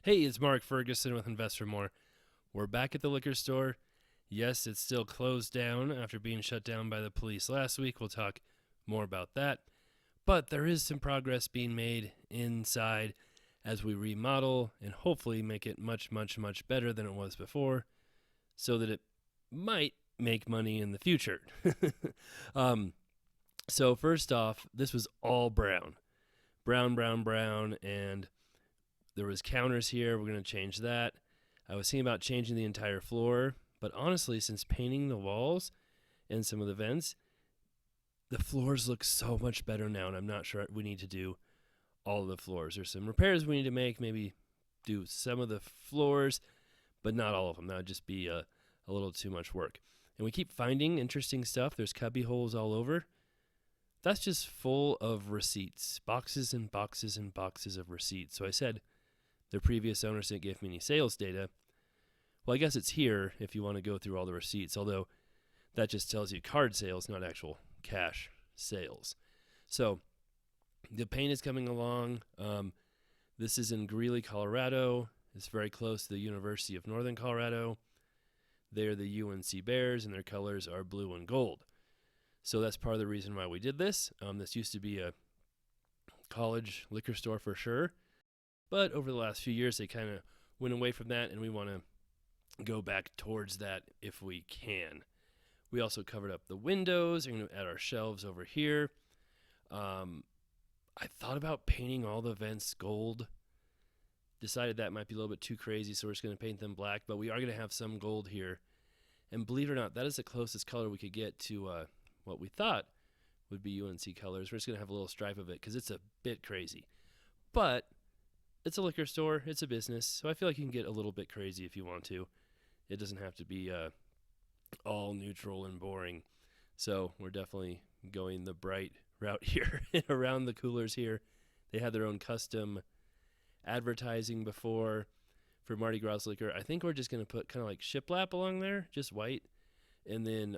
Hey, it's Mark Ferguson with Invest for More. We're back at the liquor store. Yes, it's still closed down after being shut down by the police last week. We'll talk more about that. But there is some progress being made inside as we remodel and hopefully make it much, much, much better than it was before so that it might make money in the future. um, so, first off, this was all brown. Brown, brown, brown, and there was counters here. We're going to change that. I was thinking about changing the entire floor, but honestly, since painting the walls and some of the vents, the floors look so much better now, and I'm not sure we need to do all of the floors. There's some repairs we need to make, maybe do some of the floors, but not all of them. That would just be a little too much work. And we keep finding interesting stuff. There's cubby holes all over. That's just full of receipts, boxes and boxes and boxes of receipts. So I said, their previous owners didn't give me any sales data. Well, I guess it's here if you want to go through all the receipts, although that just tells you card sales, not actual cash sales. So the paint is coming along. This is in Greeley, Colorado. It's very close to the University of Northern Colorado. They're the UNC Bears, and their colors are blue and gold. So that's part of the reason why we did this. This used to be a college liquor store for sure. But over the last few years, they kind of went away from that, and we want to go back towards that if we can. We also covered up the windows. We're going to add our shelves over here. I thought about painting all the vents gold. Decided that might be a little bit too crazy, so we're just going to paint them black. But we are going to have some gold here. And believe it or not, that is the closest color we could get to what we thought would be UNC colors. We're just going to have a little stripe of it because it's a bit crazy. But it's a liquor store. It's a business. So I feel like you can get a little bit crazy if you want to. It doesn't have to be all neutral and boring. So we're definitely going the bright route here. Around the coolers here, they had their own custom advertising before for Mardi Gras liquor. I think we're just going to put kind of like shiplap along there, just white, and then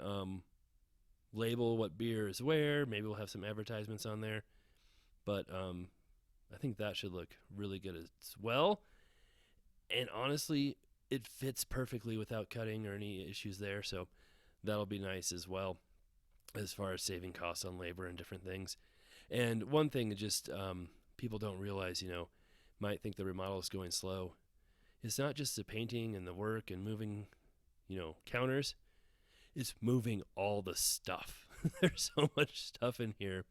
label what beer is where. Maybe we'll have some advertisements on there. But I think that should look really good as well. And honestly, it fits perfectly without cutting or any issues there. So that'll be nice as well as far as saving costs on labor and different things. And one thing that just people don't realize, might think the remodel is going slow. It's not just the painting and the work and moving, counters. It's moving all the stuff. There's so much stuff in here.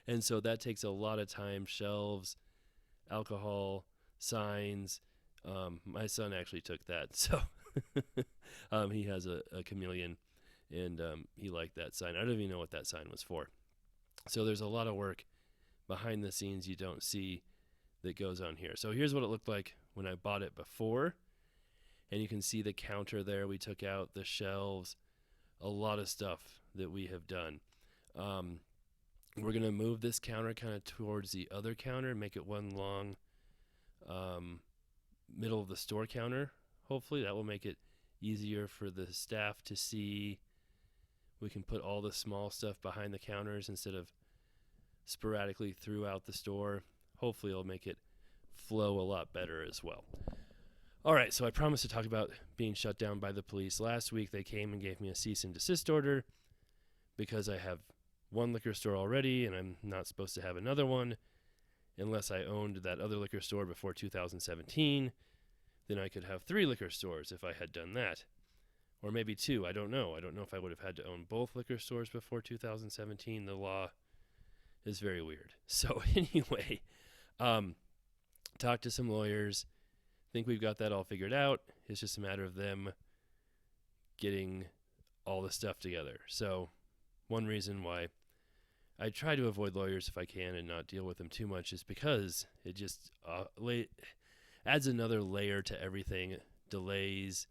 And so that takes a lot of time. Shelves, alcohol, signs. My son actually took that. So he has a chameleon, and he liked that sign. I don't even know what that sign was for. So there's a lot of work behind the scenes you don't see that goes on here. So here's what it looked like when I bought it before. And you can see the counter there. We took out the shelves, a lot of stuff that we have done. We're going to move this counter kind of towards the other counter, make it one long middle of the store counter. Hopefully that will make it easier for the staff to see. We can put all the small stuff behind the counters instead of sporadically throughout the store. Hopefully it'll make it flow a lot better as well. All right, so I promised to talk about being shut down by the police. Last week they came and gave me a cease and desist order because I have one liquor store already and I'm not supposed to have another one unless I owned that other liquor store before 2017. Then I could have 3 liquor stores if I had done that. Or maybe 2, I don't know. I don't know if I would have had to own both liquor stores before 2017. The law is very weird. So anyway, talked to some lawyers. Think we've got that all figured out. It's just a matter of them getting all the stuff together. So one reason why I try to avoid lawyers if I can and not deal with them too much is because it just adds another layer to everything. Delays,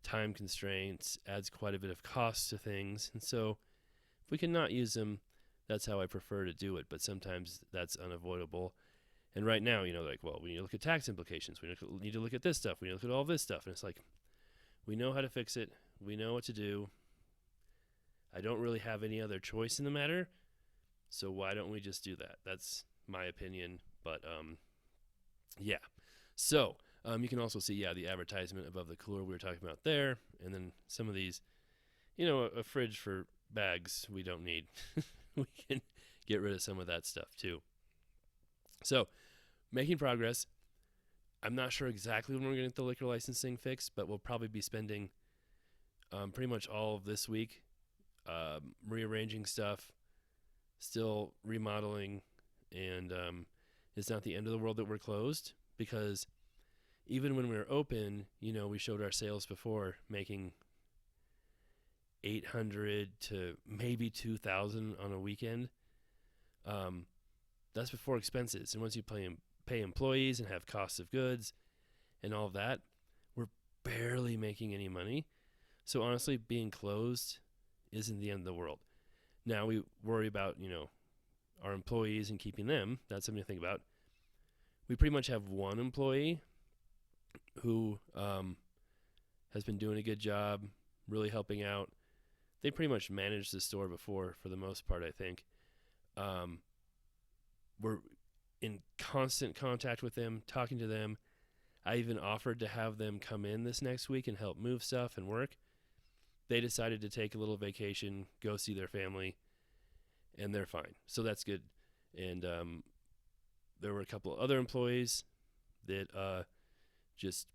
time constraints, adds quite a bit of cost to things. And so if we can not use them, that's how I prefer to do it. But sometimes that's unavoidable. And right now, we need to look at tax implications. We need to look at this stuff. We need to look at all this stuff. And it's like, we know how to fix it. We know what to do. I don't really have any other choice in the matter. So why don't we just do that? That's my opinion. But, yeah. So You can also see, yeah, the advertisement above the cooler we were talking about there, and then some of these, a fridge for bags we don't need. We can get rid of some of that stuff too. So, making progress. I'm not sure exactly when we're going to get the liquor licensing fixed, but we'll probably be spending pretty much all of this week rearranging stuff, still remodeling, and it's not the end of the world that we're closed, because even when we were open, we showed our sales before making 800 to maybe 2,000 on a weekend. That's before expenses, and once you pay employees and have costs of goods and all of that, we're barely making any money. So honestly, being closed isn't the end of the world. Now we worry about, our employees and keeping them. That's something to think about. We pretty much have one employee who has been doing a good job, really helping out. They pretty much managed the store before, for the most part, I think. We're in constant contact with them, talking to them. I even offered to have them come in this next week and help move stuff and work. They decided to take a little vacation, go see their family, and they're fine. So that's good. And there were a couple of other employees that just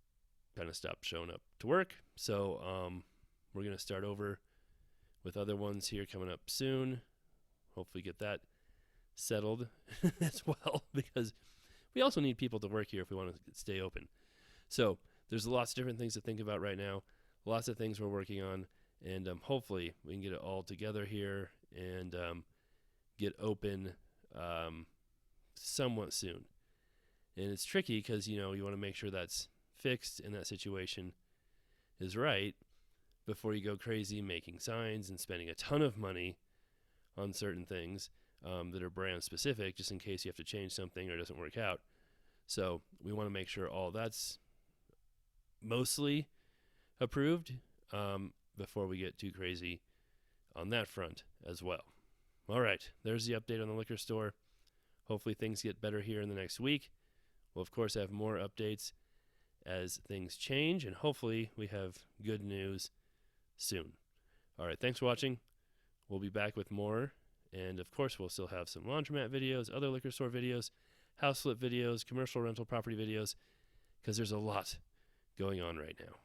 kind of stopped showing up to work. So we're going to start over with other ones here coming up soon. Hopefully get that settled as well, because we also need people to work here if we want to stay open. So there's lots of different things to think about right now, lots of things we're working on, and hopefully we can get it all together here and get open somewhat soon. And it's tricky because, you want to make sure that's fixed and that situation is right before you go crazy making signs and spending a ton of money on certain things that are brand specific, just in case you have to change something or it doesn't work out. So we want to make sure all that's mostly approved before we get too crazy on that front as well. All right, there's the update on the liquor store. Hopefully things get better here in the next week. We'll, of course, have more updates as things change, and hopefully we have good news soon. All right, thanks for watching. We'll be back with more, and of course we'll still have some laundromat videos, other liquor store videos, house flip videos, commercial rental property videos, because there's a lot going on right now.